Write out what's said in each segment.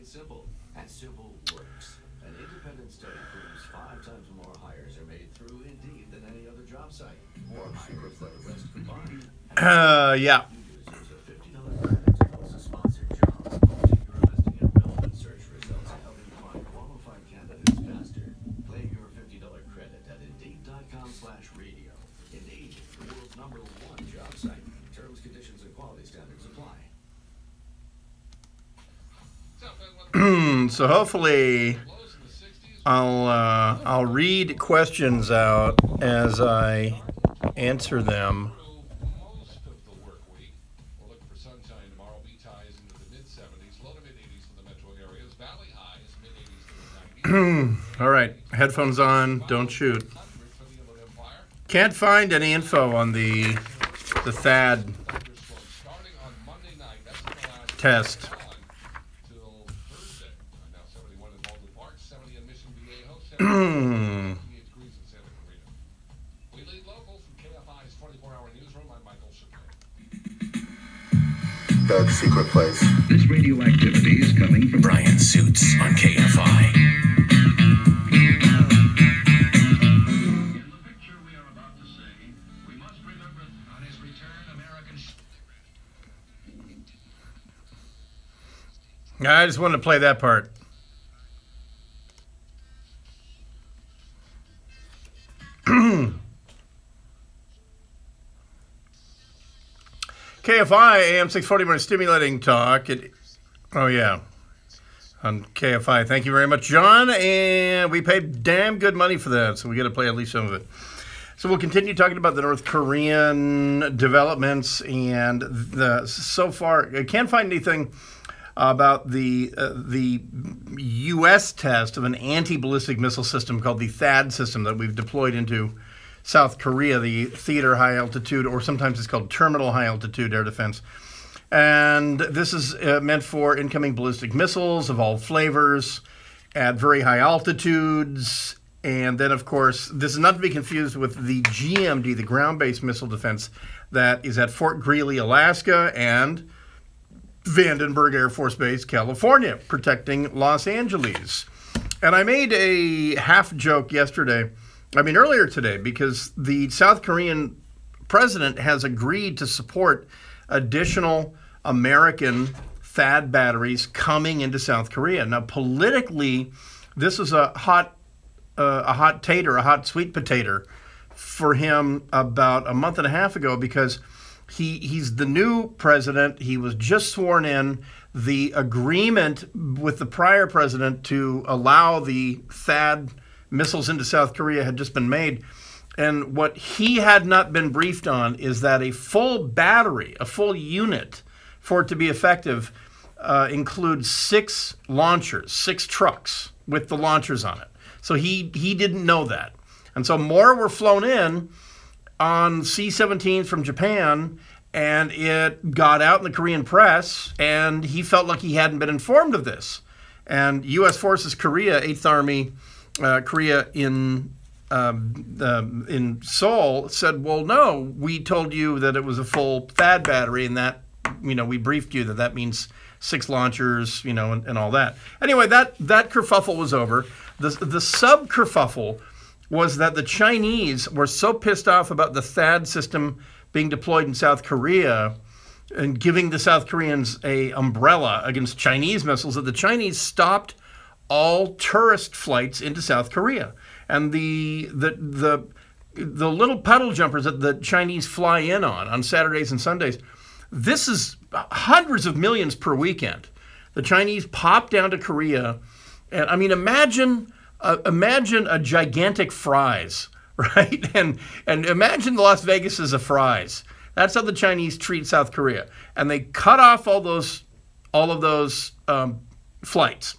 It's simple, and simple works. An independent study proves 5 times more hires are made through Indeed than any other job site. More hires than the rest combined. Yeah. Users a $50 credit to post a sponsored job, boosting your listing in relevant search results and helping you find qualified candidates faster. Claim your $50 credit at Indeed.com/radio. Indeed, the world's #1 job site. Terms, conditions, and quality standards apply. So hopefully I'll read questions out as I answer them. Most of the work week. We're looking for sunshine tomorrow. Beach highs into the mid-70s, low to mid-80s for the metro areas. Valley highs mid-80s to mid-90s. All right, headphones on. Don't shoot. 100 for the Inland Empire. Can't find any info on the THAAD Starting on Monday night. That's the last test. till Thursday. Now 71 in Baldwin Park, 70 in Mission Viejo, 78 degrees in Santa Clarita. We lead local from KFI's 24-hour newsroom. I'm Michael Shapiro. Dark secret place. This radioactivity is coming from Brian Suits on KFI. In the picture we are about to see, we must remember on his return, American. I just wanted to play that part. KFI AM 640 morning stimulating talk. Oh yeah, on KFI. Thank you very much, John. And we paid damn good money for that, so we got to play at least some of it. So we'll continue talking about the North Korean developments and so far I can't find anything about the U.S. test of an anti-ballistic missile system called the THAAD system that we've deployed into South Korea, the Theater High Altitude, or sometimes it's called Terminal High Altitude Air Defense. And this is meant for incoming ballistic missiles of all flavors at very high altitudes. And then, of course, this is not to be confused with the GMD, the ground-based missile defense that is at Fort Greely, Alaska, and Vandenberg Air Force Base, California, protecting Los Angeles. And I made a half joke earlier today, because the South Korean president has agreed to support additional American THAAD batteries coming into South Korea. Now, politically, this is a hot sweet potato for him about a month and a half ago, because he's the new president. He was just sworn in. The agreement with the prior president to allow the THAAD missiles into South Korea had just been made. And what he had not been briefed on is that a full battery, a full unit, for it to be effective, includes 6 launchers, 6 trucks with the launchers on it. So he didn't know that. And so more were flown in on C-17s from Japan, and it got out in the Korean press, and he felt like he hadn't been informed of this. And U.S. Forces Korea, 8th Army Korea in Seoul said, well, no, we told you that it was a full THAAD battery, and that, we briefed you that means 6 launchers, and all that. Anyway, that kerfuffle was over. The sub-kerfuffle was that the Chinese were so pissed off about the THAAD system being deployed in South Korea and giving the South Koreans a umbrella against Chinese missiles that the Chinese stopped all tourist flights into South Korea. And the little puddle jumpers that the Chinese fly in on Saturdays and Sundays, this is hundreds of millions per weekend. The Chinese pop down to Korea, and I mean, imagine a gigantic Fry's, right? And imagine Las Vegas as a Fry's. That's how the Chinese treat South Korea, and they cut off all of those flights.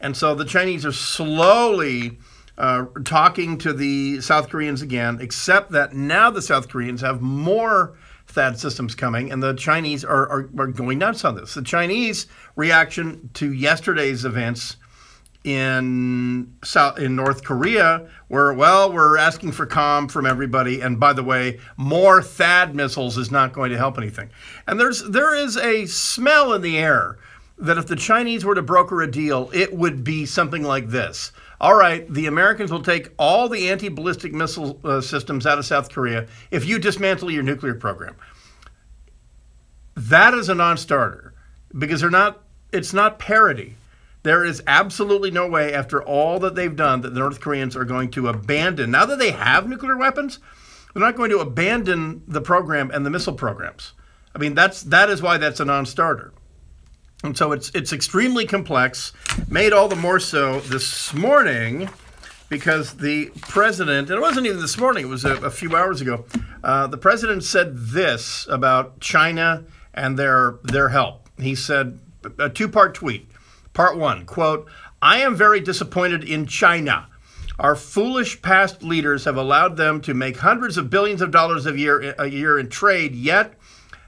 And so the Chinese are slowly talking to the South Koreans again, except that now the South Koreans have more THAAD systems coming, and the Chinese are going nuts on this. The Chinese reaction to yesterday's events in North Korea were, well, we're asking for calm from everybody, and by the way, more THAAD missiles is not going to help anything. And there is a smell in the air that if the Chinese were to broker a deal, it would be something like this. All right, the Americans will take all the anti-ballistic missile systems out of South Korea if you dismantle your nuclear program. That is a non-starter because it's not parity. There is absolutely no way, after all that they've done, that the North Koreans are going to abandon. Now that they have nuclear weapons, they're not going to abandon the program and the missile programs. I mean, that is why that's a non-starter. And so it's extremely complex, made all the more so this morning because the president, and it wasn't even this morning, it was a few hours ago, the president said this about China and their help. He said, a two-part tweet. Part one, quote, "I am very disappointed in China. Our foolish past leaders have allowed them to make hundreds of billions of dollars a year in trade, yet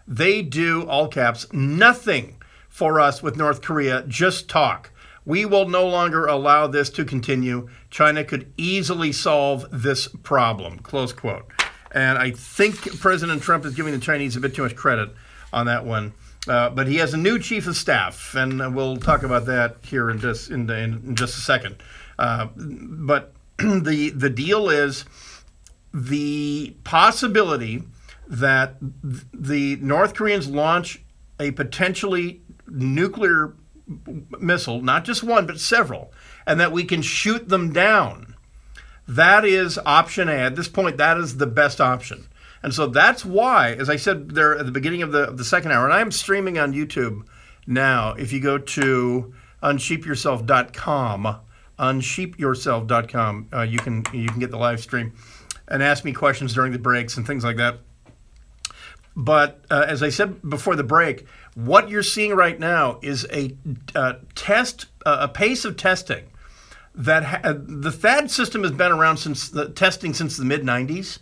they do, all caps, nothing for us with North Korea, just talk. We will no longer allow this to continue. China could easily solve this problem," close quote. And I think President Trump is giving the Chinese a bit too much credit on that one. But he has a new chief of staff, and we'll talk about that here in just a second. But the deal is the possibility that the North Koreans launch a potentially nuclear missile, not just one, but several, and that we can shoot them down. That is option A. At this point, that is the best option. And so that's why, as I said there at the beginning of the second hour, and I am streaming on YouTube now. If you go to unsheepyourself.com, you can get the live stream and ask me questions during the breaks and things like that. But as I said before the break, what you're seeing right now is a pace of testing that the THAAD system has been around since the mid-90s.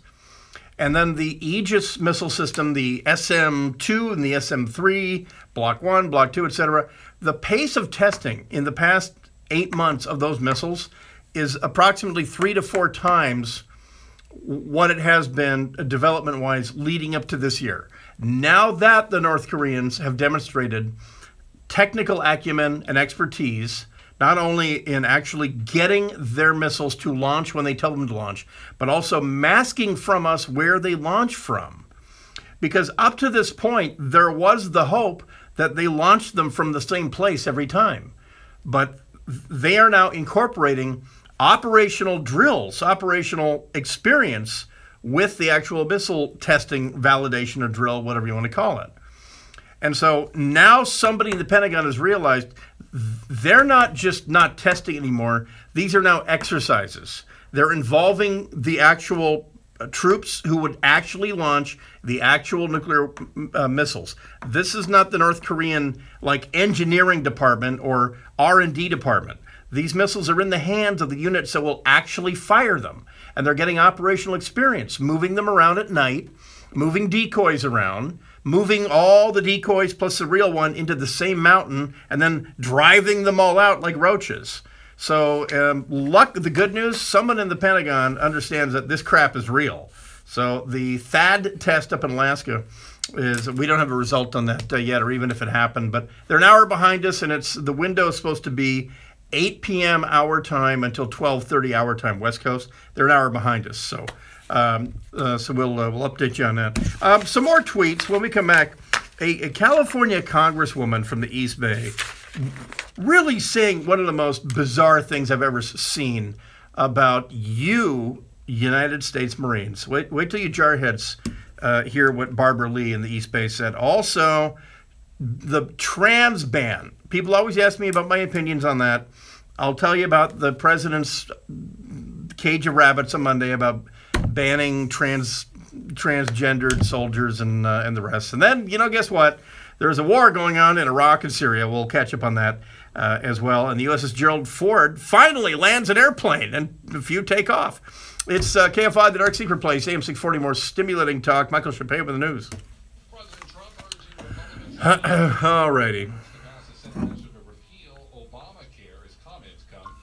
And then the Aegis missile system, the SM-2 and the SM-3, Block 1, Block 2, etc. The pace of testing in the past 8 months of those missiles is approximately 3 to 4 times what it has been development-wise leading up to this year. Now that the North Koreans have demonstrated technical acumen and expertise, not only in actually getting their missiles to launch when they tell them to launch, but also masking from us where they launch from. Because up to this point, there was the hope that they launched them from the same place every time. But they are now incorporating operational drills, operational experience with the actual missile testing, validation, or drill, whatever you want to call it. And so now somebody in the Pentagon has realized they're not just not testing anymore. These are now exercises. They're involving the actual troops who would actually launch the actual nuclear missiles. This is not the North Korean engineering department or R&D department. These missiles are in the hands of the units that will actually fire them. And they're getting operational experience, moving them around at night, moving decoys around, moving all the decoys plus the real one into the same mountain, and then driving them all out like roaches. So the good news, someone in the Pentagon understands that this crap is real. So the THAAD test up in Alaska we don't have a result on that yet, or even if it happened, but they're an hour behind us, and the window is supposed to be 8 p.m. our time until 12:30 our time, West Coast. They're an hour behind us, so we'll update you on that. Some more tweets when we come back. A California congresswoman from the East Bay really saying one of the most bizarre things I've ever seen about you, United States Marines. Wait till you jarheads hear what Barbara Lee in the East Bay said. Also, the trans ban. People always ask me about my opinions on that. I'll tell you about the president's cage of rabbits on Monday about banning transgendered soldiers and the rest. And then, guess what? There's a war going on in Iraq and Syria. We'll catch up on that as well. And the USS Gerald Ford finally lands an airplane, and a few take off. It's KFI, the Dark Secret Place, AM 640, more stimulating talk. Michael Chappé with the news. President Trump urging Republicans All righty. to pass a Senate measure to repeal Obamacare as comments come.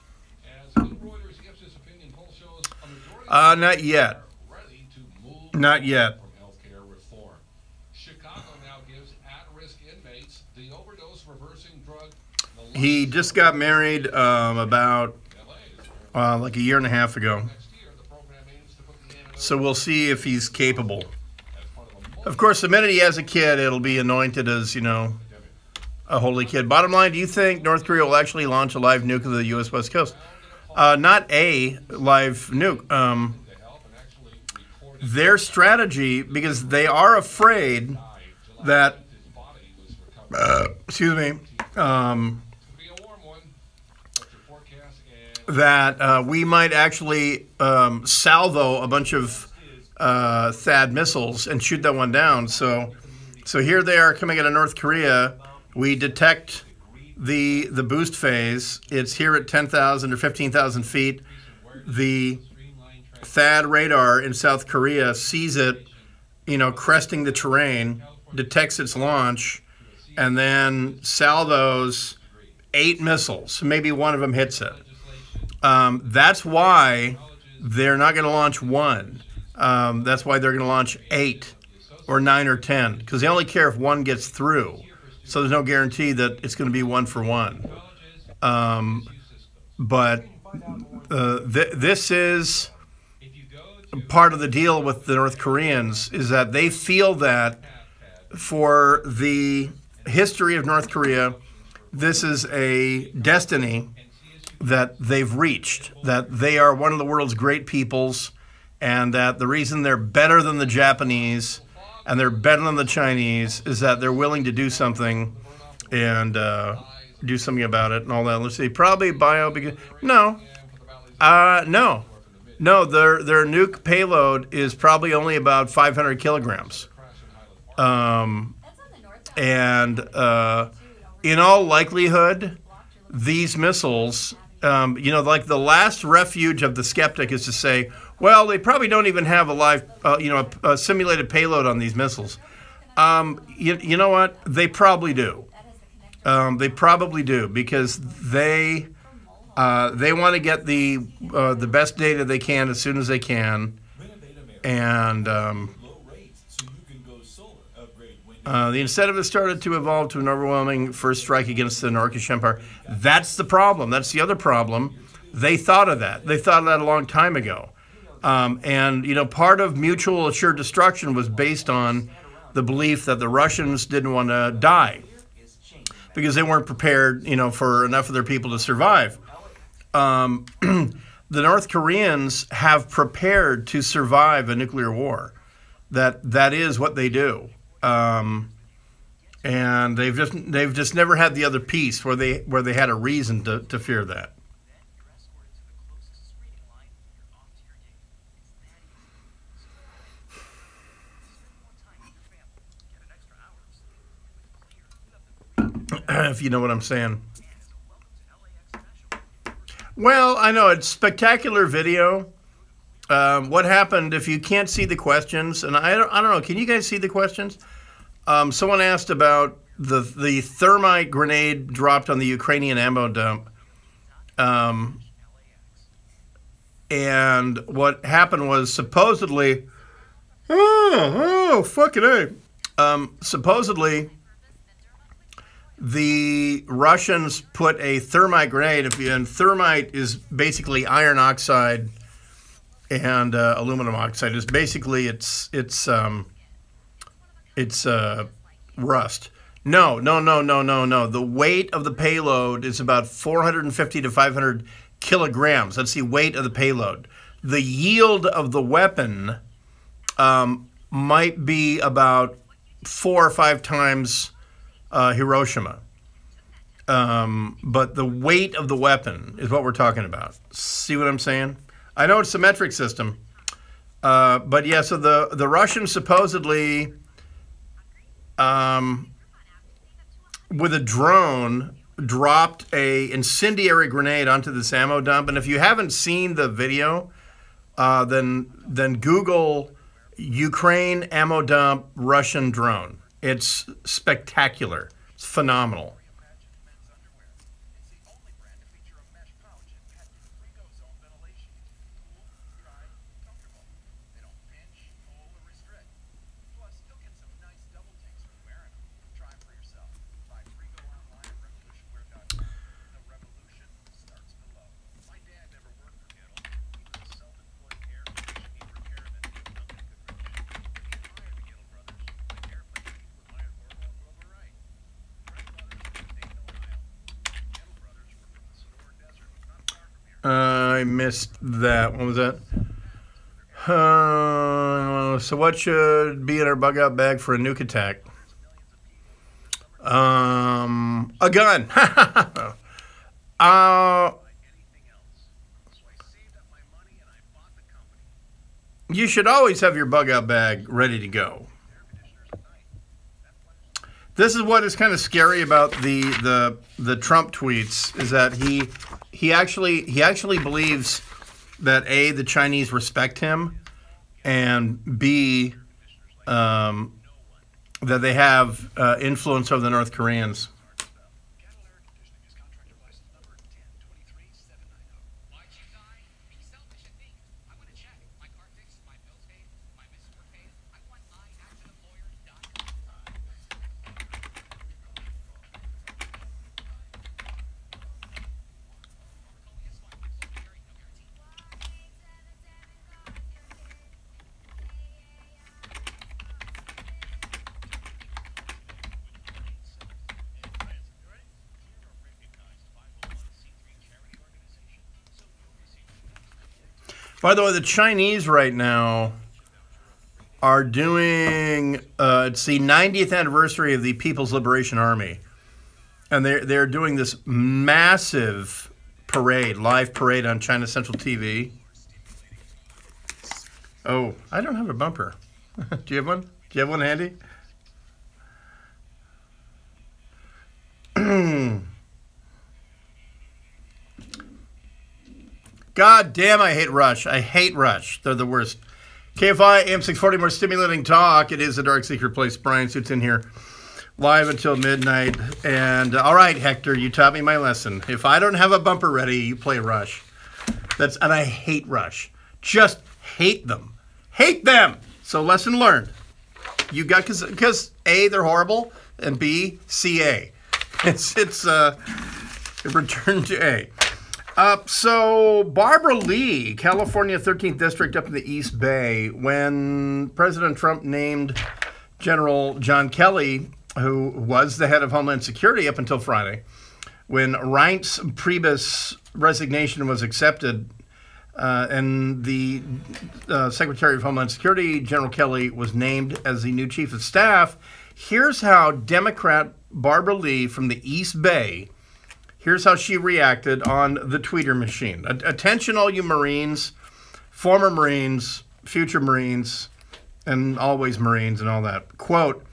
As Reuters Ipsos opinion poll shows, a majority Not yet. are ready to move Not yet. from healthcare reform. Chicago now gives at-risk inmates the overdose overdose reversing drug. He just got married about like a year and a half ago. Next year, the program aims to put the antidote So we'll see if he's capable. as part of a Of course, the minute he has a kid, it'll be anointed as, a holy kid. Bottom line, do you think North Korea will actually launch a live nuke of the U.S. West Coast? Not a live nuke. to help and actually recorded Their strategy, because they are afraid that, his body was recovered. excuse me, Could be a warm one. That's your forecast and that we might actually salvo a bunch of THAAD missiles and shoot that one down. So here they are coming out of North Korea. We detect the boost phase. It's here at 10,000 or 15,000 feet. The THAAD radar in South Korea sees it, cresting the terrain, detects its launch, and then salvos 8 missiles. Maybe one of them hits it. That's why they're not going to launch one. That's why they're going to launch 8 or 9 or 10, because they only care if one gets through. So there's no guarantee that it's going to be 1 for 1. But this is part of the deal with the North Koreans, is that they feel that for the history of North Korea, this is a destiny that they've reached, that they are one of the world's great peoples, and that the reason they're better than the Japanese and they're better than the Chinese is that they're willing to do something and do something about it and all that. Let's see, probably no. No, their nuke payload is probably only about 500 kilograms. And in all likelihood, these missiles, like the last refuge of the skeptic is to say, well, they probably don't even have a live, a simulated payload on these missiles. You know what? They probably do. They probably do, because they want to get the best data they can as soon as they can, and the incentive has started to evolve to an overwhelming first strike against the Norkish Empire. That's the problem. That's the other problem. They thought of that. They thought of that a long time ago. And part of mutual assured destruction was based on the belief that the Russians didn't want to die because they weren't prepared, for enough of their people to survive. The North Koreans have prepared to survive a nuclear war. That is what they do. And they've just never had the other piece where they had a reason to fear that. If you know what I'm saying. Well, I know it's spectacular video. What happened, if you can't see the questions, and I don't know, can you guys see the questions? Someone asked about the thermite grenade dropped on the Ukrainian ammo dump. And what happened was supposedly, fucking A. Supposedly, the Russians put a thermite grenade, and thermite is basically iron oxide and aluminum oxide. It's basically it's rust. No. The weight of the payload is about 450 to 500 kilograms. That's the weight of the payload. The yield of the weapon might be about 4 or 5 times Hiroshima. But the weight of the weapon is what we're talking about. See what I'm saying? I know it's a metric system. But yeah, so the Russians supposedly, with a drone, dropped a incendiary grenade onto this ammo dump. And if you haven't seen the video, then Google Ukraine ammo dump Russian drone. It's spectacular. It's phenomenal. I missed that. What was that? So what should be in our bug out bag for a nuke attack? A gun. You should always have your bug out bag ready to go. This is what is kind of scary about the Trump tweets, is that he actually believes that A, the Chinese respect him, and B, that they have influence over the North Koreans. By the way, the Chinese right now are doing, it's the 90th anniversary of the People's Liberation Army. And they're doing this massive parade, live parade on China Central TV. Oh, I don't have a bumper. Do you have one? Do you have one handy? God damn, I hate Rush. I hate Rush. They're the worst. KFI, AM640, more stimulating talk. It is the Dark Secret Place. Brian Suits in here live until midnight. And all right, Hector, you taught me my lesson. If I don't have a bumper ready, you play Rush. And I hate Rush. Just hate them. Hate them. So lesson learned. You got, because A, they're horrible, and B, CA. It's return to A. So Barbara Lee, California 13th District up in the East Bay, when President Trump named General John Kelly, who was the head of Homeland Security up until Friday, when Reince Priebus' resignation was accepted, and the Secretary of Homeland Security, General Kelly, was named as the new Chief of Staff, here's how Democrat Barbara Lee from the East Bay, here's how she reacted on the tweeter machine. Attention, all you Marines, former Marines, future Marines, and always Marines and all that. Quote,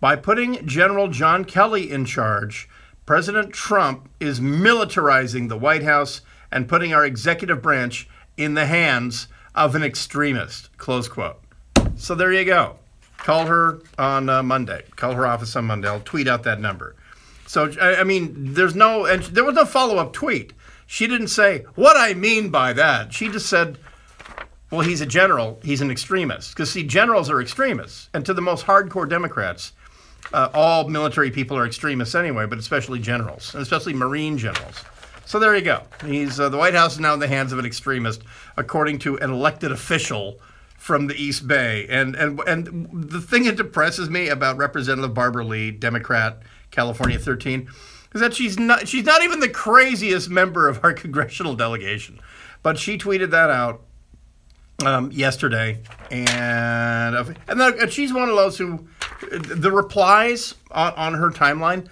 by putting General John Kelly in charge, President Trump is militarizing the White House and putting our executive branch in the hands of an extremist, close quote. So there you go. Call her on Monday. Call her office on Monday. I'll tweet out that number. So, I mean, there was no follow-up tweet. She didn't say, what I mean by that. She just said, well, he's a general. He's an extremist. Because, see, generals are extremists. And to the most hardcore Democrats, all military people are extremists anyway, but especially generals, and especially Marine generals. So there you go. The White House is now in the hands of an extremist, according to an elected official from the East Bay. And the thing that depresses me about Representative Barbara Lee, Democrat, California 13, is that she's not even the craziest member of our congressional delegation. But she tweeted that out yesterday, and she's one of those who, the replies on her timeline,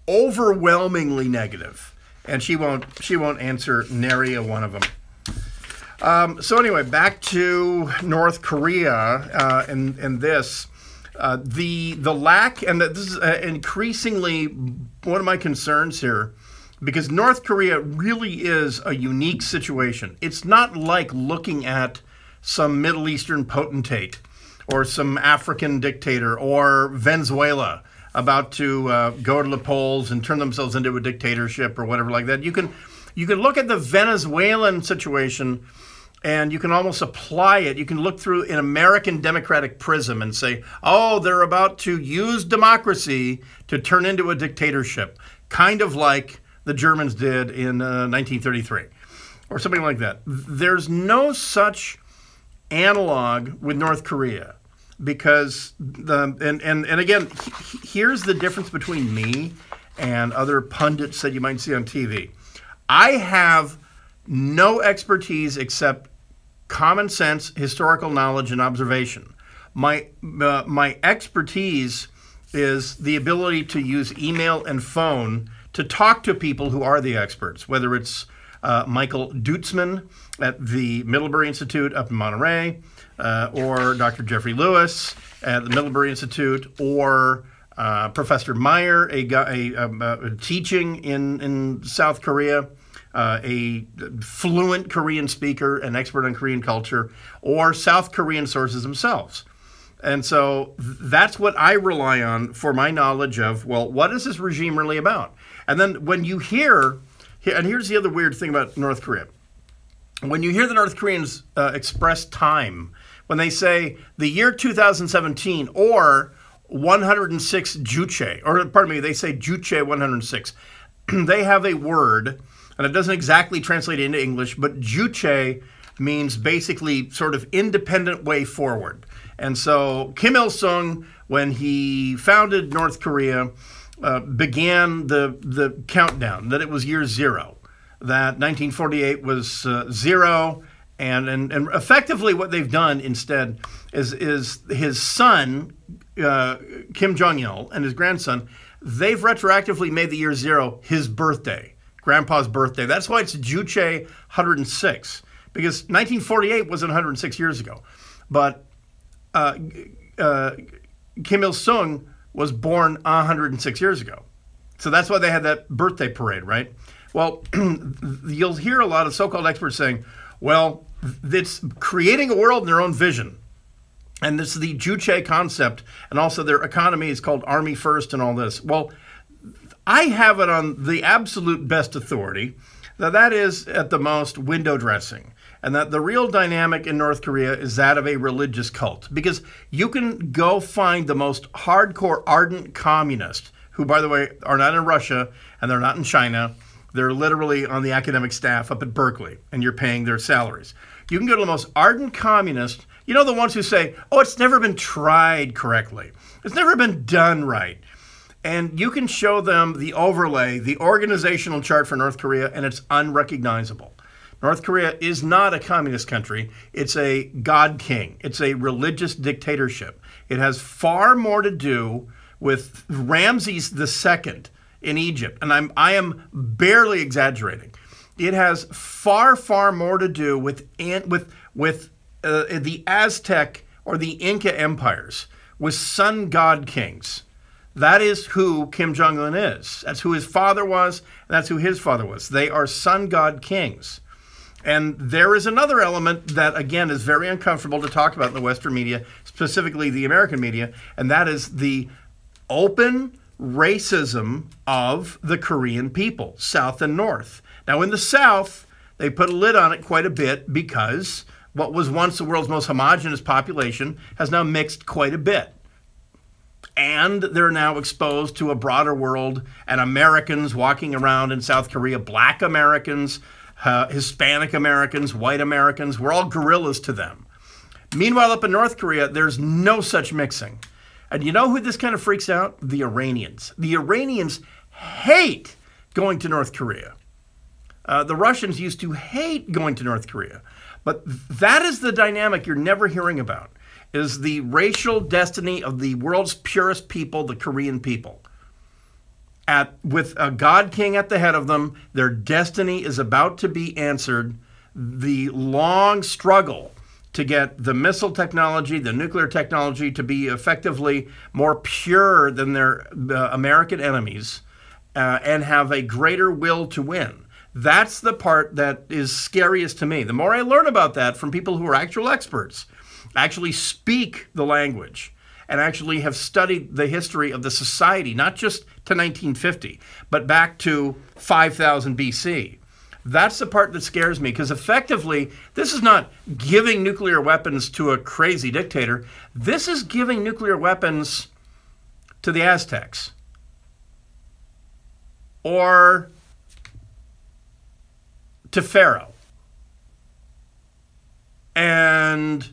overwhelmingly negative, and she won't answer nary a one of them. So anyway, back to North Korea and this. The lack, and this is increasingly one of my concerns here, because North Korea really is a unique situation. It's not like looking at some Middle Eastern potentate or some African dictator or Venezuela about to go to the polls and turn themselves into a dictatorship or whatever like that. You can look at the Venezuelan situation and you can almost apply it. You can look through an American democratic prism and say, oh, they're about to use democracy to turn into a dictatorship, kind of like the Germans did in 1933 or something like that. There's no such analog with North Korea because, again, here's the difference between me and other pundits that you might see on TV. I have no expertise except common sense, historical knowledge, and observation. My expertise is the ability to use email and phone to talk to people who are the experts, whether it's Michael Dutzman at the Middlebury Institute up in Monterey, or Dr. Jeffrey Lewis at the Middlebury Institute, or Professor Meyer, teaching in South Korea, a fluent Korean speaker, an expert on Korean culture, or South Korean sources themselves. And so that's what I rely on for my knowledge of, well, what is this regime really about? And then when you hear, and here's the other weird thing about North Korea. When you hear the North Koreans express time, when they say the year 2017 or 106 Juche, or pardon me, they say Juche 106, they have a word, and it doesn't exactly translate into English, but Juche means basically sort of independent way forward. And so Kim Il-sung, when he founded North Korea, began the countdown, that it was year zero, that 1948 was zero, and effectively what they've done instead is his son, Kim Jong-il, and his grandson, they've retroactively made the year zero his birthday, Grandpa's birthday. That's why it's Juche 106, because 1948 wasn't 106 years ago. But Kim Il-sung was born 106 years ago. So that's why they had that birthday parade, right? Well, you'll hear a lot of so-called experts saying, well, it's creating a world in their own vision. And this is the Juche concept, and also their economy is called Army First and all this. Well, I have it on the absolute best authority that is at the most window dressing, and that the real dynamic in North Korea is that of a religious cult. Because you can go find the most hardcore, ardent communist, who, by the way, are not in Russia and they're not in China. They're literally on the academic staff up at Berkeley, and you're paying their salaries. You can go to the most ardent communist, you know, the ones who say, oh, it's never been tried correctly. It's never been done right. And you can show them the overlay, the organizational chart for North Korea, and it's unrecognizable. North Korea is not a communist country. It's a God king. It's a religious dictatorship. It has far more to do with Ramses II in Egypt, and I am barely exaggerating. It has far, far more to do with the Aztec or the Inca empires, with sun god kings. That is who Kim Jong-un is. That's who his father was, and that's who his father was. They are sun god kings. And there is another element that, again, is very uncomfortable to talk about in the Western media, specifically the American media, and that is the open racism of the Korean people, South and North. Now, in the South, they put a lid on it quite a bit because what was once the world's most homogenous population has now mixed quite a bit. And they're now exposed to a broader world, and Americans walking around in South Korea, black Americans, Hispanic Americans, white Americans, we're all gorillas to them. Meanwhile, up in North Korea, there's no such mixing. And you know who this kind of freaks out? The Iranians. The Iranians hate going to North Korea. The Russians used to hate going to North Korea. But that is the dynamic you're never hearing about, is the racial destiny of the world's purest people, the Korean people. With a God king at the head of them, their destiny is about to be answered. The long struggle to get the missile technology, the nuclear technology, to be effectively more pure than their American enemies, and have a greater will to win. That's the part that is scariest to me. The more I learn about that from people who are actual experts, actually speak the language, and actually have studied the history of the society, not just to 1950, but back to 5000 BC. That's the part that scares me, because effectively, this is not giving nuclear weapons to a crazy dictator. This is giving nuclear weapons to the Aztecs, or to Pharaoh. And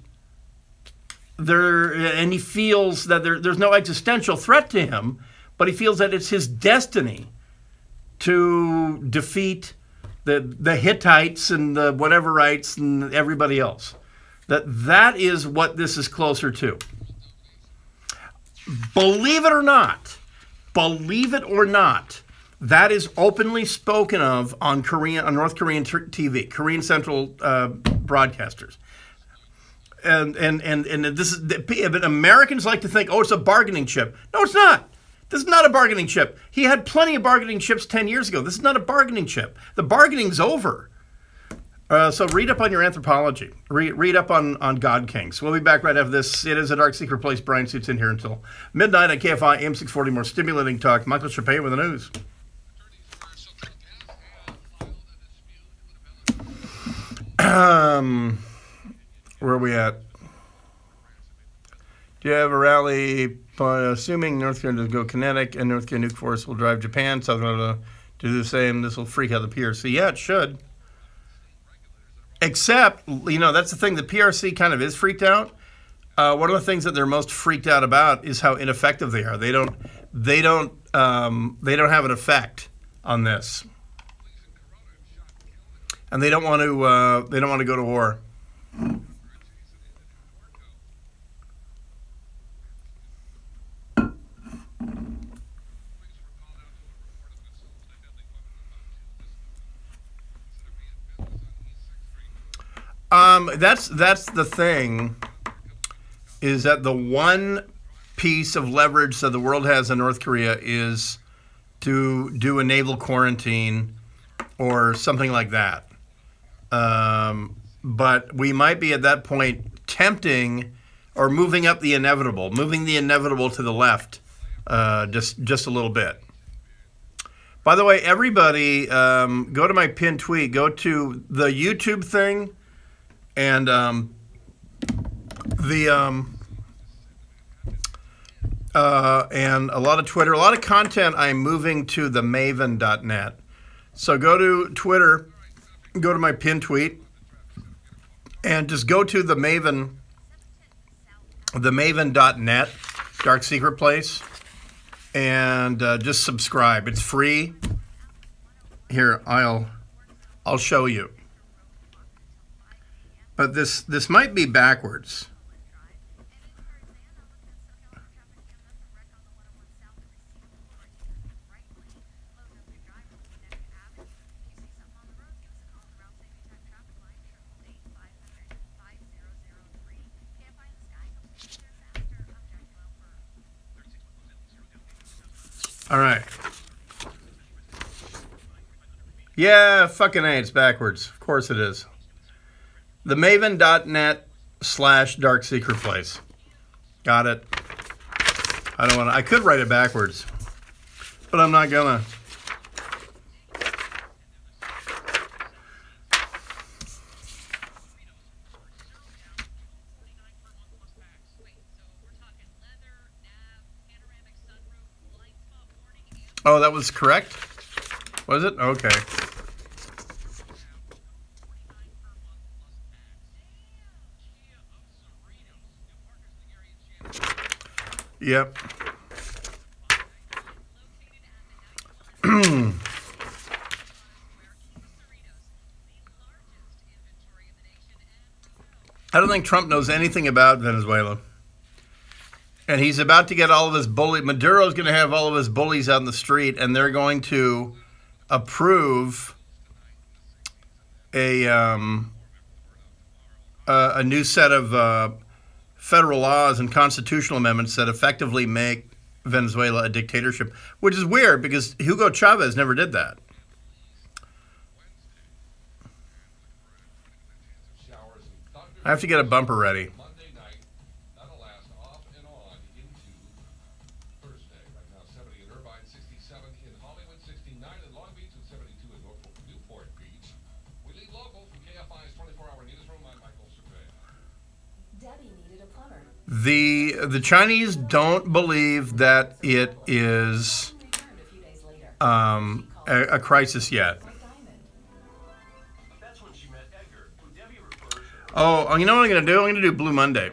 he feels that there's no existential threat to him, but he feels that it's his destiny to defeat the Hittites and the whateverites and everybody else. That is what this is closer to. Believe it or not, that is openly spoken of on North Korean TV, Korean Central broadcasters. And this is, but Americans like to think, oh, it's a bargaining chip. No, it's not. This is not a bargaining chip. He had plenty of bargaining chips 10 years ago. This is not a bargaining chip. The bargaining's over. So read up on your anthropology. Read up on God Kings. We'll be back right after this. It is a Dark Secret Place. Brian Suits in here until midnight on KFI AM 640. More stimulating talk. Michael Chappé with the news. Where are we at? Do you have a rally? Assuming North Korea does go kinetic and North Korean nuke force will drive Japan, South Korea to do the same, this will freak out the PRC. Yeah, it should. Except, that's the thing. The PRC kind of is freaked out. One of the things that they're most freaked out about is how ineffective they are. They don't have an effect on this, and they don't want to. They don't want to go to war. That's the thing, is that the one piece of leverage that the world has in North Korea is to do a naval quarantine or something like that. But we might be at that point tempting or moving up the inevitable, moving the inevitable to the left just a little bit. By the way, everybody, go to my pinned tweet, go to the YouTube thing, and and a lot of Twitter, a lot of content I'm moving to the maven.net. So go to Twitter, go to my pinned tweet, and just go to the maven.net, Dark Secret Place, and just subscribe. It's free. Here, I'll show you. But this might be backwards. All right. Yeah, fucking A, it's backwards. Of course it is. The maven.net/Dark Secret Place. Got it. I could write it backwards, but I'm not gonna. Oh, that was correct? Was it? Okay. Yep. I don't think Trump knows anything about Venezuela. And he's about to get all of his Maduro's going to have all of his bullies out in the street, and they're going to approve a new set of federal laws and constitutional amendments that effectively make Venezuela a dictatorship, which is weird because Hugo Chavez never did that. I have to get a bumper ready. Monday night, that'll last off and on into Thursday. Right now, 70 in Irvine, 67 in Hollywood, 69 in Long Beach, and 72 in Newport Beach. We lead local from KFI's 24-hour newsroom. I'm Michael Chappé. Debbie needed a plumber. The Chinese don't believe that it is a crisis yet. Oh, you know what I'm going to do? I'm going to do Blue Monday.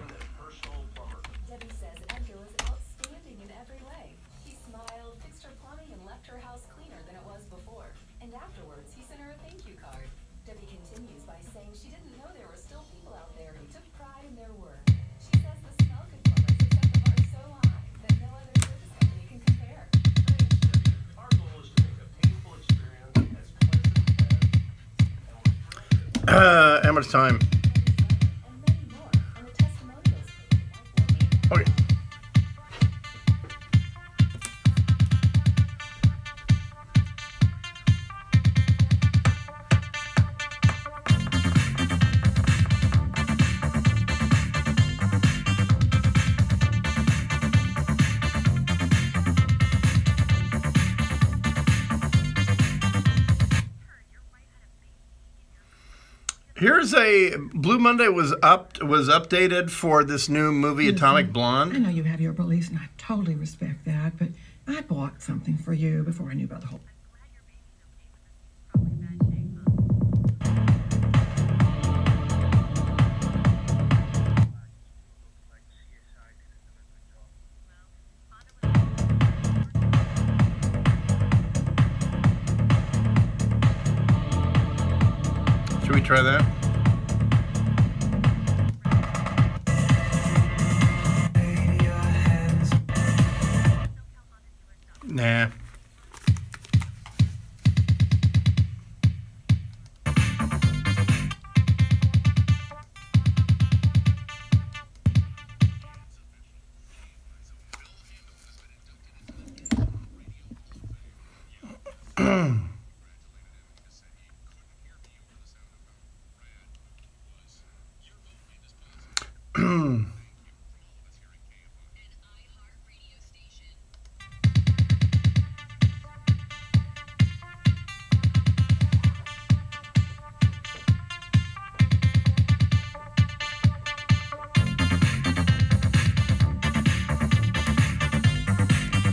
Debbie says Edgar was outstanding in every way. He smiled, fixed her plumbing, and left her house cleaner than it was before. And afterwards, he sent her a thank you card. Debbie continues by saying she didn't know there were still people out there who took pride in their work. She says the Smelkin plumbers have set the bar so high that no other service company can compare. Our goal is to make a painful experience as pleasant as, and we're thrilled How much time? And many more on the testimonials page. Okay. Here's a Blue Monday was updated for this new movie Atomic I Blonde. know you have your beliefs, and I totally respect that, but I bought something for you before I knew about the whole... Should we try that? Nah.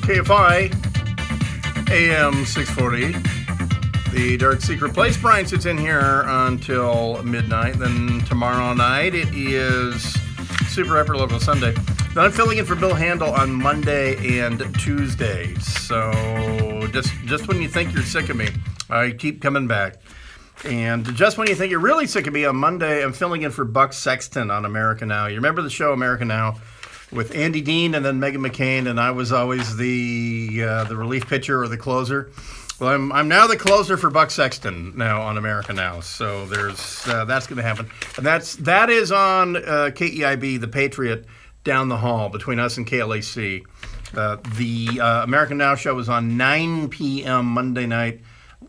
KFI, AM 640, the Dark Secret Place. Brian sits in here until midnight. Then tomorrow night it is Super Hyper Local Sunday. Then I'm filling in for Bill Handel on Monday and Tuesday. So just when you think you're sick of me, I keep coming back. And just when you think you're really sick of me, on Monday I'm filling in for Buck Sexton on America Now. You remember the show America Now? With Andy Dean and then Meghan McCain, and I was always the relief pitcher or the closer. Well, I'm now the closer for Buck Sexton now on America Now. So there's that's going to happen, and that is on KEIB, the Patriot, down the hall between us and KLAC. The America Now show is on 9 p.m. Monday night.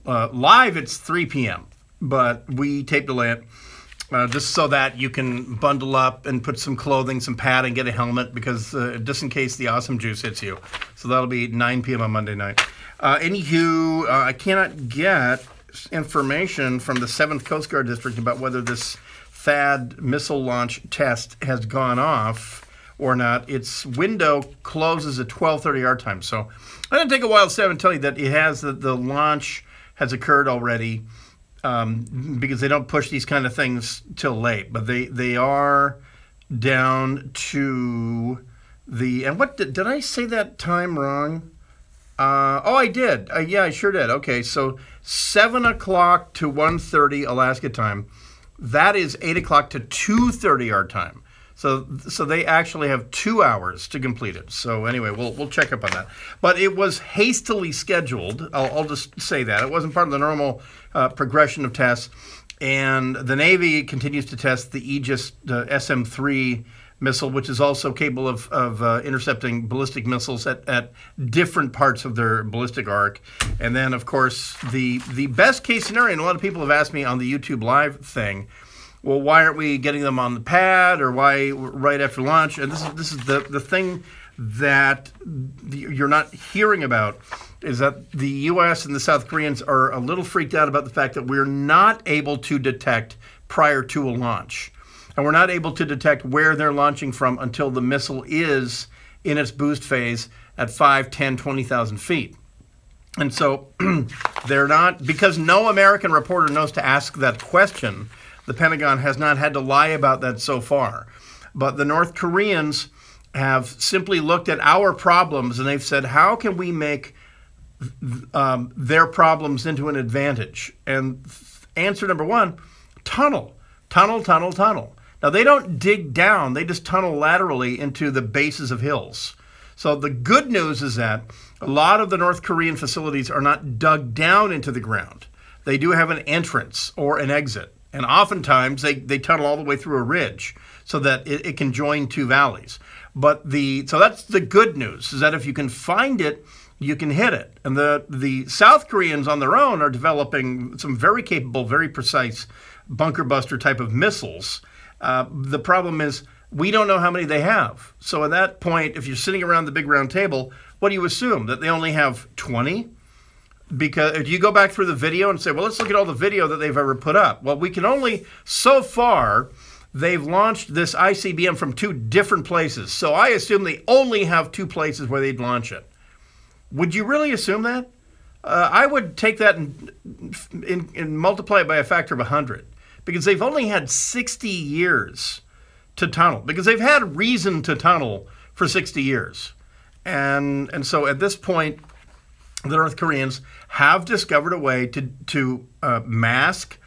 Live, it's 3 p.m., but we tape delay it. Just so that you can bundle up and put some clothing, some padding, get a helmet, because just in case the awesome juice hits you. So that'll be 9 p.m. on Monday night. Anywho, I cannot get information from the 7th Coast Guard District about whether this THAAD missile launch test has gone off or not. Its window closes at 12:30 our time. So I'm going to take a while to tell you that it has the launch has occurred already. Because they don't push these kind of things till late, but they are down to the, and what did I say that time wrong? Oh, I did. Yeah, I sure did. Okay, so 7 o'clock to 1:30 Alaska time. That is 8 o'clock to 2:30 our time. So they actually have 2 hours to complete it. So anyway, we'll check up on that. But it was hastily scheduled. I'll just say that. It wasn't part of the normal progression of tests. And the Navy continues to test the Aegis SM-3 missile, which is also capable of intercepting ballistic missiles at different parts of their ballistic arc. And then, of course, the best case scenario, and a lot of people have asked me on the YouTube Live thing, well, why aren't we getting them on the pad, or why right after launch? And this is the thing that you're not hearing about, is that the U.S. and the South Koreans are a little freaked out about the fact that we're not able to detect prior to a launch. And we're not able to detect where they're launching from until the missile is in its boost phase at 5, 10, 20,000 feet. And so they're not, because no American reporter knows to ask that question, the Pentagon has not had to lie about that so far. But the North Koreans have simply looked at our problems and they've said, how can we make their problems into an advantage? And answer number one, tunnel. Now, they don't dig down. They just tunnel laterally into the bases of hills. So the good news is that a lot of the North Korean facilities are not dug down into the ground. They do have an entrance or an exit. And oftentimes they tunnel all the way through a ridge so that it can join two valleys. So that's the good news, is that if you can find it, you can hit it. And the South Koreans on their own are developing some very capable, very precise bunker buster type of missiles. The problem is we don't know how many they have. So at that point, if you're sitting around the big round table, what do you assume? That they only have 20? Because if you go back through the video and say, well, let's look at all the video that they've ever put up. Well, we can only, so far, they've launched this ICBM from 2 different places. So I assume they only have 2 places where they'd launch it. Would you really assume that? I would take that and multiply it by a factor of 100. Because they've only had 60 years to tunnel. Because they've had reason to tunnel for 60 years. And so at this point, the North Koreans have discovered a way to mask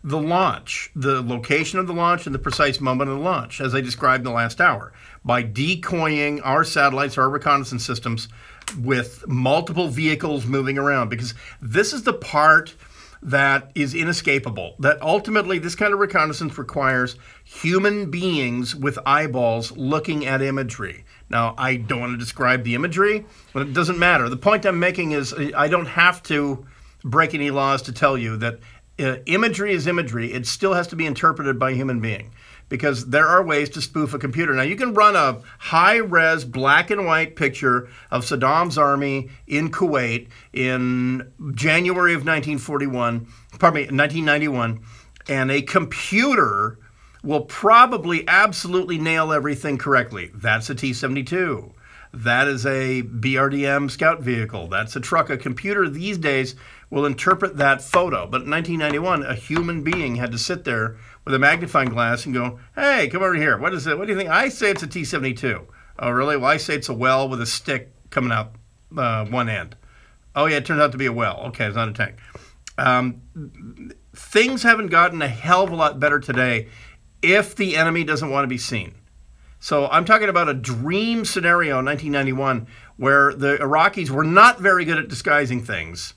the launch, the location of the launch and the precise moment of the launch, as I described in the last hour, by decoying our satellites, our reconnaissance systems, with multiple vehicles moving around. Because this is the part that is inescapable, that ultimately this kind of reconnaissance requires human beings with eyeballs looking at imagery. Now, I don't want to describe the imagery, but it doesn't matter. The point I'm making is I don't have to break any laws to tell you that imagery is imagery. It still has to be interpreted by a human being, because there are ways to spoof a computer. Now, you can run a high-res black and white picture of Saddam's army in Kuwait in January of 1991, and a computer will probably absolutely nail everything correctly. That's a T-72. That is a BRDM scout vehicle. That's a truck. A computer these days will interpret that photo. But in 1991, a human being had to sit there with a magnifying glass and go, hey, come over here. What is it? What do you think? I say it's a T-72. Oh, really? Well, I say it's a well with a stick coming out one end. Oh, yeah, it turns out to be a well. Okay, it's not a tank. Things haven't gotten a hell of a lot better today if the enemy doesn't want to be seen. So I'm talking about a dream scenario in 1991 where the Iraqis were not very good at disguising things.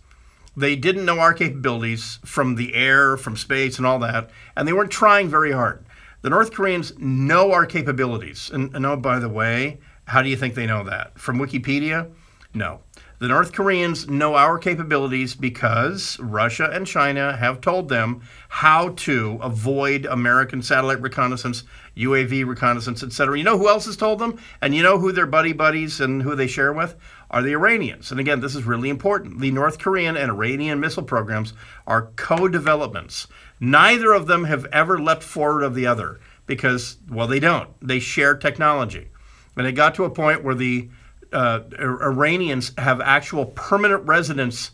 They didn't know our capabilities from the air, from space, and all that, and they weren't trying very hard. The North Koreans know our capabilities. And oh, by the way, how do you think they know that? From Wikipedia? No. The North Koreans know our capabilities because Russia and China have told them how to avoid American satellite reconnaissance, UAV reconnaissance, etc. You know who else has told them? And you know who their buddies and who they share with? Are the Iranians. And again, this is really important. The North Korean and Iranian missile programs are co-developments. Neither of them have ever leapt forward of the other because, well, they don't. They share technology. And it got to a point where the Iranians have actual permanent residence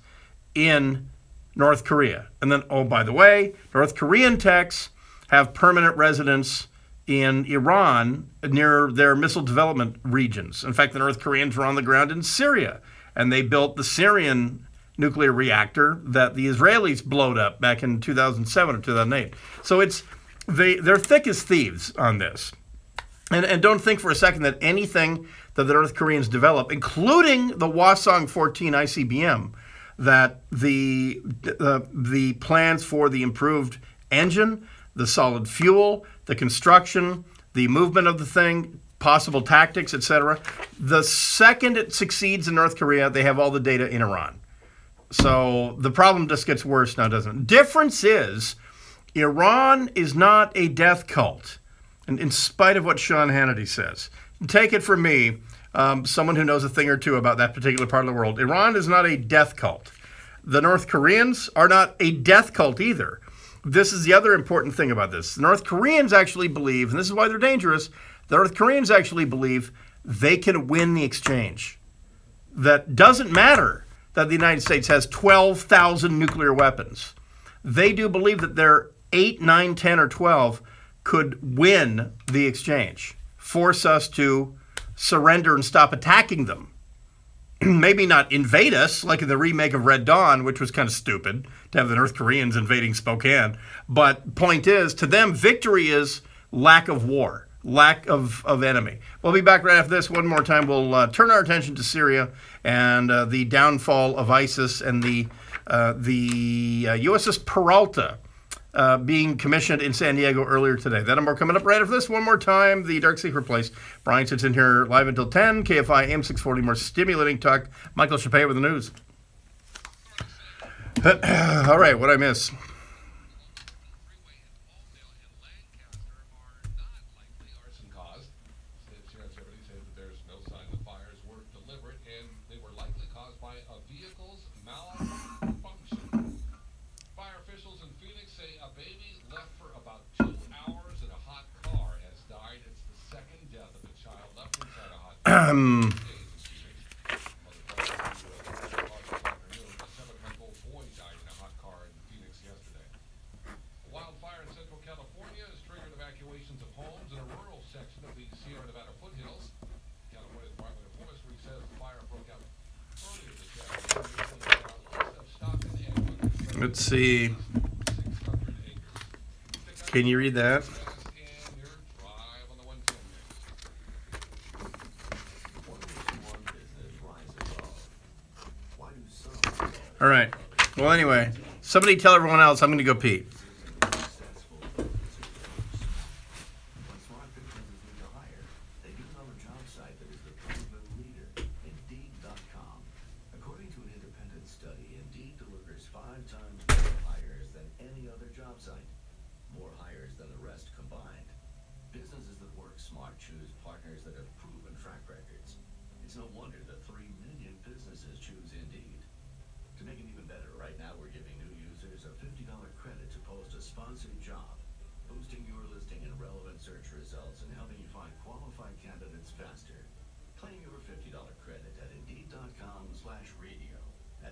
in North Korea. And then, oh, by the way, North Korean techs have permanent residence in Iran near their missile development regions. In fact, the North Koreans were on the ground in Syria, and they built the Syrian nuclear reactor that the Israelis blowed up back in 2007 or 2008. So they're thick as thieves on this. And don't think for a second that anything that the North Koreans develop, including the Hwasong-14 ICBM, that the plans for the improved engine, the solid fuel, the construction, the movement of the thing, possible tactics, etc. The second it succeeds in North Korea, they have all the data in Iran. So the problem just gets worse now, doesn't it? Difference is, Iran is not a death cult, in spite of what Sean Hannity says. Take it from me, someone who knows a thing or two about that particular part of the world. Iran is not a death cult. The North Koreans are not a death cult either. This is the other important thing about this. The North Koreans actually believe, and this is why they're dangerous, the North Koreans actually believe they can win the exchange. That doesn't matter that the United States has 12,000 nuclear weapons. They do believe that their 8, 9, 10, or 12 could win the exchange, force us to surrender and stop attacking them. maybe not invade us like in the remake of Red Dawn, which was kind of stupid to have the North Koreans invading Spokane. But point is, to them, victory is lack of war, lack of enemy. We'll be back right after this. One more time, we'll turn our attention to Syria and the downfall of ISIS and the USS Peralta being commissioned in San Diego earlier today. That and more coming up right after this. One more time, the Dark Secret Place. Brian sits in here live until 10. KFI AM 640, more stimulating talk. Michael Chappé with the news. All right, what'd I miss? Let's see. Can you read that? All right. Well, anyway, somebody tell everyone else I'm going to go pee.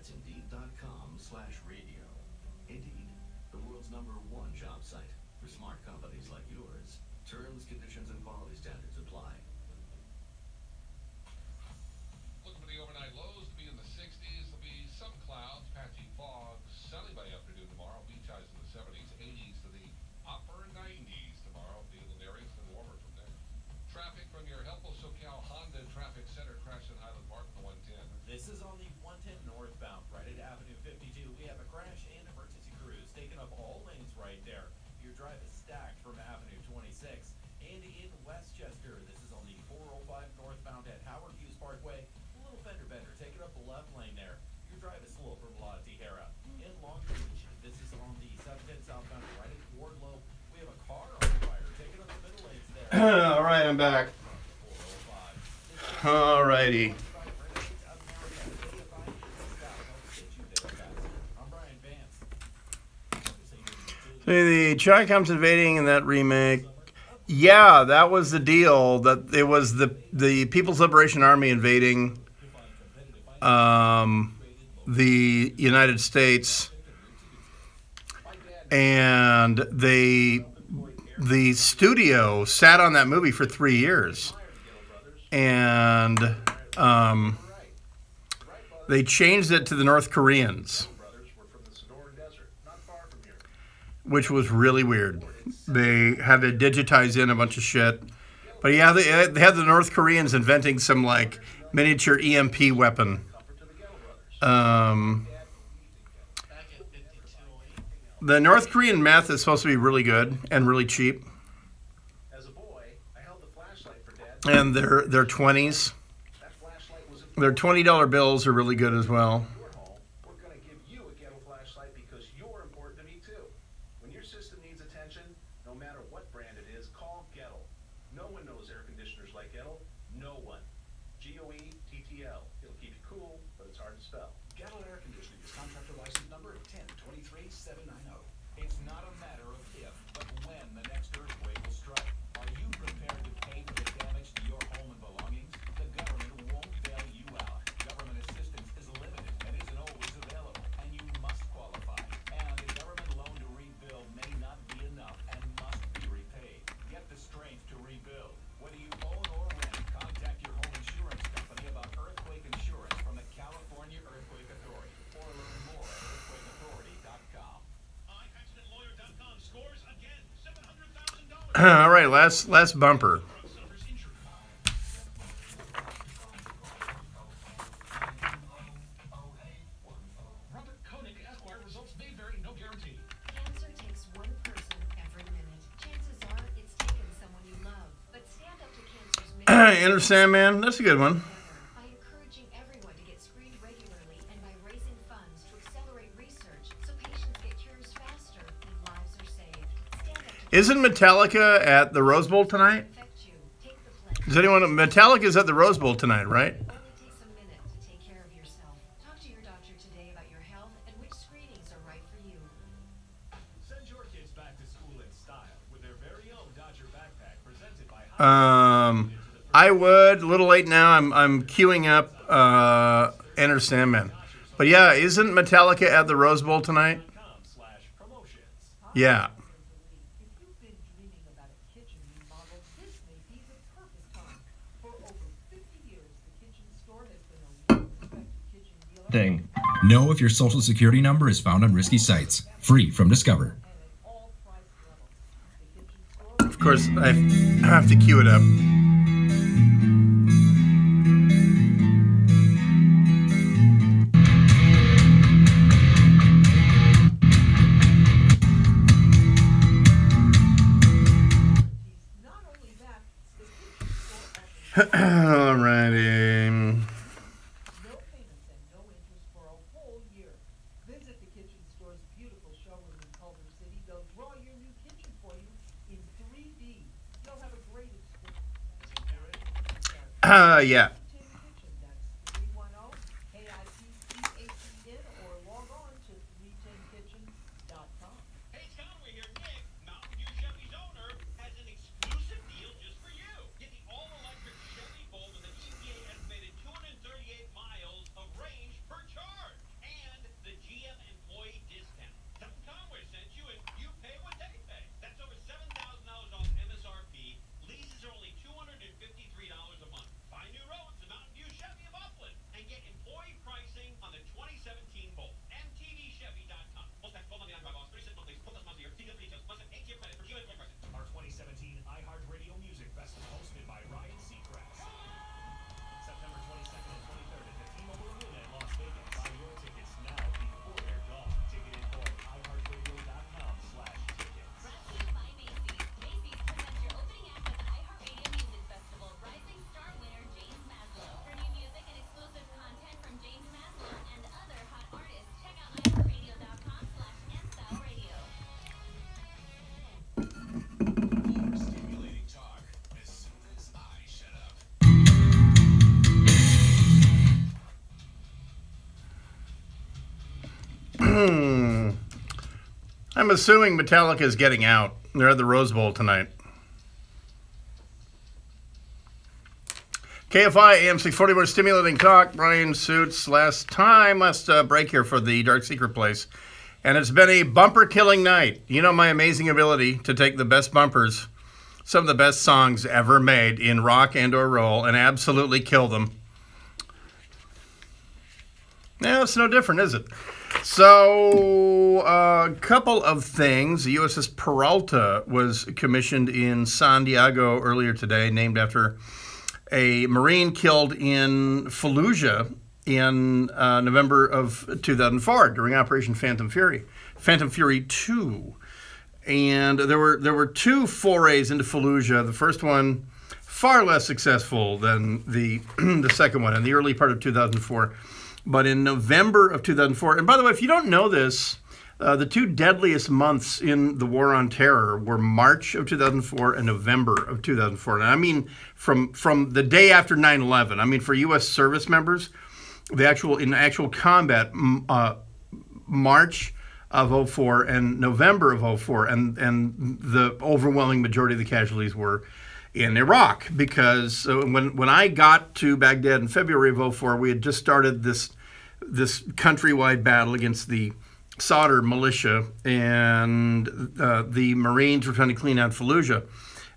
Indeed.com/radio. Indeed, the world's #1 job site for smart companies like yours. Terms, conditions, and quality standards apply. Looking for the overnight lows to be in the 60s. There'll be some clouds, patchy fog, sunny by afternoon tomorrow. Beach highs in the 70s, 80s to the upper 90s tomorrow. Being areas and warmer from there. Traffic from your helpful SoCal Honda Traffic Center crash in Highland Park on the 110. This is on the 110 northbound, right at Avenue 52. We have a crash and emergency crews taking up all lanes right there. Your drive is stacked from Avenue 26. And in Westchester, this is on the 405 northbound at Howard Hughes Parkway. A little fender bender, taking up the left lane there. Your drive is slow from La Tijera. In Long Beach, this is on the 710 southbound, right at Wardlow. We have a car on fire, taking up the middle lanes there. All right, I'm back. 405. All righty. So the Chi-Coms invading in that remake, yeah, that was the deal. That it was the People's Liberation Army invading the United States, and the studio sat on that movie for 3 years, and they changed it to the North Koreans, which was really weird. They had to digitize in a bunch of shit. But yeah, they had the North Koreans inventing some like miniature EMP weapon. The North Korean meth is supposed to be really good and really cheap. And they're 20s. Their $20 bills are really good as well. Whether you own or rent, contact your home insurance company about earthquake insurance from the All right, last bumper. Robert Koenig, Esquire, results may vary, no guarantee. Cancer takes one person every minute. Chances are it's taken someone you love. But stand up to cancer's Enter Sandman. That's a good one. by encouraging everyone to get screened regularly and by raising funds to accelerate research so patients get cures faster and lives are saved. Stand up to Isn't Metallica at the Rose Bowl tonight? affect you. Take the pledge. Does anyone? Metallica's at the Rose Bowl tonight, right? It only takes a minute to take care of yourself. Talk to your doctor today about your health and which screenings are right for you. Send your kids back to school in style with their very own Dodger backpack presented by I would. A little late now. I'm queuing up Enter Sandman. But yeah, isn't Metallica at the Rose Bowl tonight? Hotmail.com/promotions. Yeah. If you've been dreaming about a kitchen remodel, this may be the perfect time. For over 50 years, the Kitchen Store has been a well-respected kitchen dealer Thing. Know if your social security number is found on risky sites. Free from Discover. and at all price levels. The Kitchen Store Of course, I have to queue it up. not only that, the Kitchen Store offers Alrighty. no payments and no interest for a whole year. Visit the Kitchen Store's beautiful showroom in Culver City. They'll draw your new kitchen for you in 3D. You'll have a great experience. Yeah. Tin Kitchen, that's 310-KITCHEN or log on to 310kitchen.com. Hey, Scott, we're here. Nick, Mountain View Chevy's owner, has an exclusive deal just for you. Get the all-electric Chevy Bolt with an EPA estimated 238 miles of range per charge. And the GM employee discount. Tell them Conway sent you and you pay what they pay. That's over $7,000 off MSRP. Leases are only $253 a month. Find new roads to Mountain View Chevy of Upland and get employee pricing on the 2017 Bolt. MTVChevy.com. Most tax 12.99 by boss. 36 months, plus months a year. See the details. Plus an 8-year credit for GM employee pricing. Our 2017 iHeartRadio Music Festival, hosted by Ryan Seacrest. September 22nd and 23rd at the T-Mobile Arena in Las Vegas. Buy your tickets now before they're gone. Ticket info at iHeartRadio.com/tickets. Brought to you by Macy's. Macy's presents your opening act at the iHeartRadio Music Festival. Rising Star winner James Maslow. For new music and exclusive content from James Maslow and other hot artists, check out iHeartRadio.com/NStyleRadio. More stimulating talk as soon as I shut up. I'm assuming Metallica's getting out. They're at the Rose Bowl tonight. KFI AM 640, more stimulating talk. Brian Suits. Last break here for the Dark Secret Place. And it's been a bumper-killing night. You know my amazing ability to take the best bumpers, some of the best songs ever made in rock and or roll, and absolutely kill them. Yeah, it's no different, is it? So, a couple of things. The USS Peralta was commissioned in San Diego earlier today, named after a Marine killed in Fallujah in November of 2004 during Operation Phantom Fury 2. And there were two forays into Fallujah. The first one far less successful than the the second one in the early part of 2004. But in November of 2004, and by the way, if you don't know this, the two deadliest months in the War on Terror were March of 2004 and November of 2004. And I mean from the day after 9/11. I mean for U.S. service members, the actual combat, March of 2004 and November of 2004, and the overwhelming majority of the casualties were in Iraq, because when I got to Baghdad in February of 2004, we had just started this countrywide battle against the Sadr militia, and the Marines were trying to clean out Fallujah.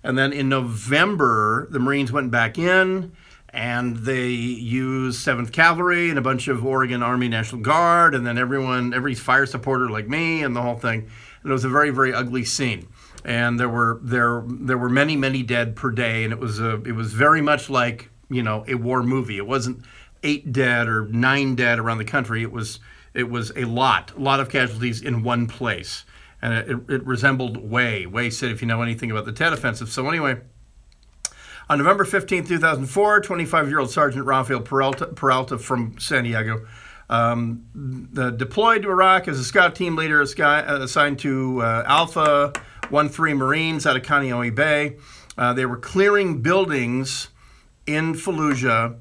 And then in November, the Marines went back in, and they used 7th Cavalry and a bunch of Oregon Army National Guard, and then every fire supporter like me, and the whole thing. And it was a very, very ugly scene. And there were many, many dead per day, and it was very much like, you know, a war movie. It wasn't 8 dead or 9 dead around the country. It was a lot of casualties in one place, and it resembled Way City, if you know anything about the Tet Offensive. So anyway, on November 15, 2004, 25-year-old Sergeant Rafael Peralta from San Diego deployed to Iraq as a scout team leader, assigned to Alpha 1-3 Marines out of Kaneohe Bay. They were clearing buildings in Fallujah,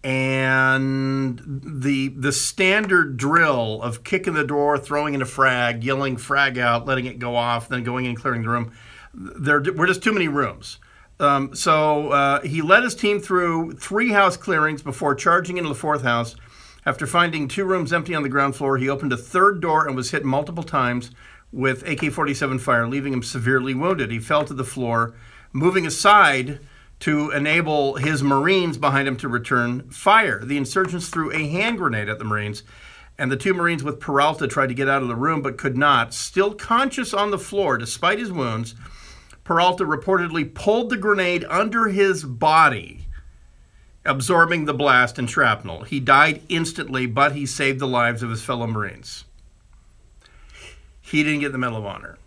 and the standard drill of kicking the door, throwing in a frag, yelling frag out, letting it go off, then going in and clearing the room. There were just too many rooms. So he led his team through 3 house clearings before charging into the 4th house. After finding 2 rooms empty on the ground floor, he opened a 3rd door and was hit multiple times with AK-47 fire, leaving him severely wounded. He fell to the floor, moving aside to enable his Marines behind him to return fire. The insurgents threw a hand grenade at the Marines, and the 2 Marines with Peralta tried to get out of the room but could not. Still conscious on the floor despite his wounds, Peralta reportedly pulled the grenade under his body, absorbing the blast and shrapnel. He died instantly, but he saved the lives of his fellow Marines. He didn't get the Medal of Honor.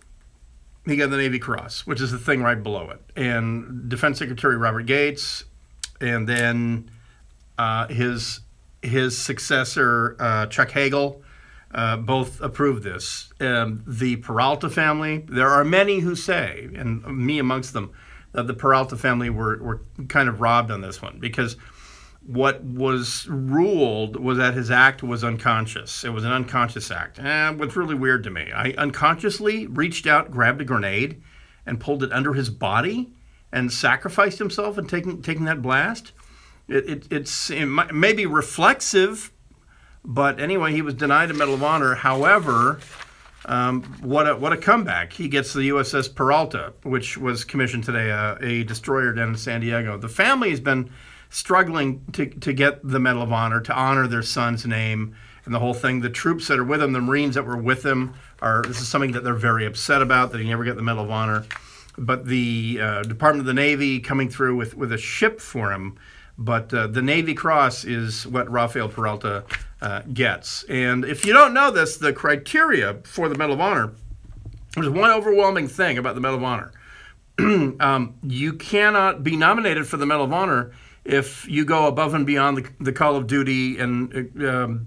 He got the Navy Cross, which is the thing right below it. And Defense Secretary Robert Gates, and then his successor, Chuck Hagel, both approved this. The Peralta family, there are many who say, and me amongst them, that the Peralta family were kind of robbed on this one, because what was ruled was that his act was unconscious. It was an unconscious act. What's really weird to me, I unconsciously reached out, grabbed a grenade, and pulled it under his body and sacrificed himself in taking that blast. It may be reflexive, but anyway, he was denied a Medal of Honor. However, what a comeback. He gets the USS Peralta, which was commissioned today, a destroyer down in San Diego. The family has been struggling to get the Medal of Honor, to honor their son's name and the whole thing. The troops that are with him, the Marines that were with him, this is something that they're very upset about, that he never got the Medal of Honor. But the Department of the Navy coming through with a ship for him. But the Navy Cross is what Rafael Peralta gets. And if you don't know this, the criteria for the Medal of Honor, there's one overwhelming thing about the Medal of Honor. You cannot be nominated for the Medal of Honor if you go above and beyond the call of duty and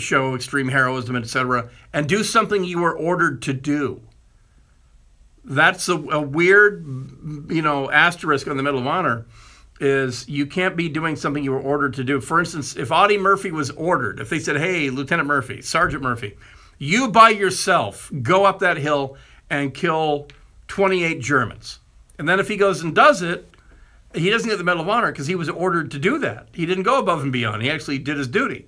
show extreme heroism, etc., and do something you were ordered to do. That's a weird, asterisk on the Medal of Honor, is you can't be doing something you were ordered to do. For instance, if Audie Murphy was ordered, if they said, hey, Lieutenant Murphy, Sergeant Murphy, you by yourself go up that hill and kill 28 Germans. And then if he goes and does it, he doesn't get the Medal of Honor because he was ordered to do that. He didn't go above and beyond. He actually did his duty.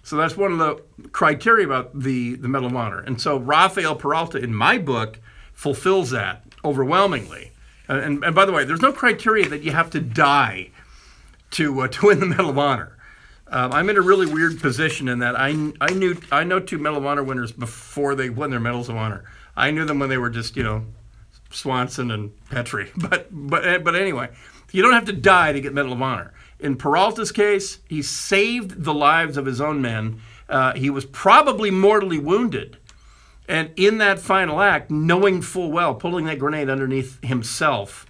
So that's one of the criteria about the Medal of Honor. And so Rafael Peralta, in my book, fulfills that overwhelmingly. And by the way, there's no criteria that you have to die to win the Medal of Honor. I'm in a really weird position in that I know 2 Medal of Honor winners before they won their Medals of Honor. I knew them when they were just Swanson and Petrie. But anyway, you don't have to die to get Medal of Honor. In Peralta's case, he saved the lives of his own men. He was probably mortally wounded. And in that final act, knowing full well, pulling that grenade underneath himself,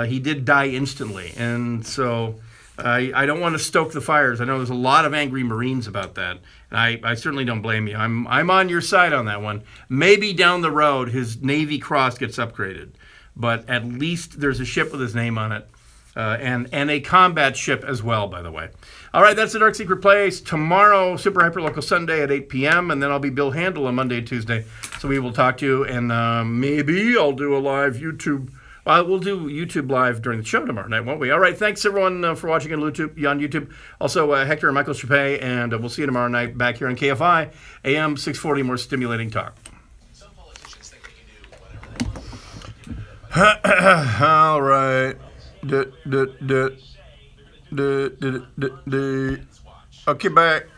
he did die instantly. And so I don't want to stoke the fires. I know there's a lot of angry Marines about that. And I certainly don't blame you. I'm on your side on that one. Maybe down the road, his Navy Cross gets upgraded. But at least there's a ship with his name on it. And a combat ship as well, by the way. All right, that's the Dark Secret Place. Tomorrow, Super Hyperlocal Sunday at 8 p.m., and then I'll be Bill Handel on Monday and Tuesday. So we will talk to you, and maybe I'll do a live YouTube. We'll do YouTube live during the show tomorrow night, won't we? All right, thanks, everyone, for watching on YouTube. Also, Hector and Michael Chapé, and we'll see you tomorrow night back here on KFI, AM 640, more stimulating talk. Some politicians think they can do whatever they want. All right. Okay, back.